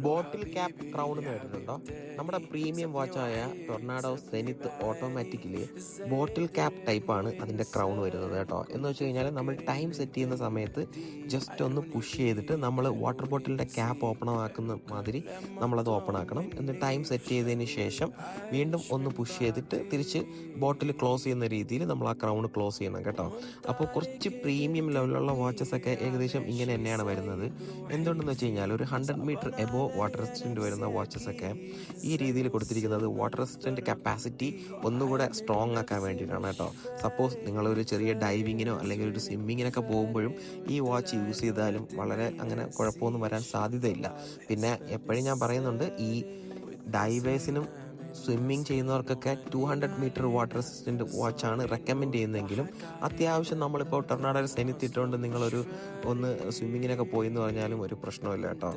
ബോട്ടിൽ cap crown എന്ന് കേട്ടിട്ടുണ്ടോ? നമ്മുടെ പ്രീമിയം വാച്ചായ ടൊർണാഡോ സെനിത്ത് ഓട്ടോമാറ്റിക്കലി ബോട്ടിൽ ക്യാപ്പ് ടൈപ്പാണ് അതിൻ്റെ ക്രൗൺ വരുന്നത് കേട്ടോ. എന്ന് വെച്ച് കഴിഞ്ഞാൽ നമ്മൾ ടൈം സെറ്റ് ചെയ്യുന്ന സമയത്ത് ജസ്റ്റ് ഒന്ന് പുഷ് ചെയ്തിട്ട് നമ്മൾ വാട്ടർ ബോട്ടിലിൻ്റെ ക്യാപ്പ് ഓപ്പൺ ആക്കുന്ന മാതിരി നമ്മളത് ഓപ്പൺ ആക്കണം. എന്നിട്ട് ടൈം സെറ്റ് ചെയ്തതിന് ശേഷം വീണ്ടും ഒന്ന് പുഷ് ചെയ്തിട്ട് തിരിച്ച് ബോട്ടിൽ ക്ലോസ് ചെയ്യുന്ന രീതിയിൽ നമ്മൾ ആ ക്രൗൺ ക്ലോസ് ചെയ്യണം കേട്ടോ. അപ്പോൾ കുറച്ച് പ്രീമിയം ലെവലിലുള്ള വാച്ചസ് ഒക്കെ ഏകദേശം ഇങ്ങനെ തന്നെയാണ് വരുന്നത്. എന്തുകൊണ്ടെന്ന് വെച്ച് കഴിഞ്ഞാൽ ഒരു 100 മീറ്റർ എബോ വാട്ടർ റെസിസ്റ്റൻ്റ് വരുന്ന വാച്ചസ് ഒക്കെ ഈ രീതിയിൽ കൊടുത്തിരിക്കുന്നത് വാട്ടർ റെസിസ്റ്റൻ്റ് കപ്പാസിറ്റി ഒന്നുകൂടെ സ്ട്രോങ് ആക്കാൻ വേണ്ടിയിട്ടാണ് കേട്ടോ. സപ്പോസ് നിങ്ങളൊരു ചെറിയ ഡൈവിങ്ങിനോ അല്ലെങ്കിൽ ഒരു സ്വിമ്മിങ്ങിനൊക്കെ പോകുമ്പോഴും ഈ വാച്ച് യൂസ് ചെയ്താലും വളരെ അങ്ങനെ കുഴപ്പമൊന്നും വരാൻ സാധ്യതയില്ല. പിന്നെ എപ്പോഴും ഞാൻ പറയുന്നുണ്ട്, ഈ ഡൈവേഴ്സിനും സ്വിമ്മിങ് ചെയ്യുന്നവർക്കൊക്കെ 200 മീറ്റർ വാട്ടർ റെസിസ്റ്റൻ്റ് വാച്ചാണ് റെക്കമെൻഡ് ചെയ്യുന്നതെങ്കിലും അത്യാവശ്യം നമ്മളിപ്പോൾ ടൊർണാഡോ സെനിത്ത് ഇട്ടുകൊണ്ട് നിങ്ങളൊരു ഒന്ന് സ്വിമ്മിങ്ങിനൊക്കെ പോയി എന്ന് പറഞ്ഞാലും ഒരു പ്രശ്നമില്ല കേട്ടോ.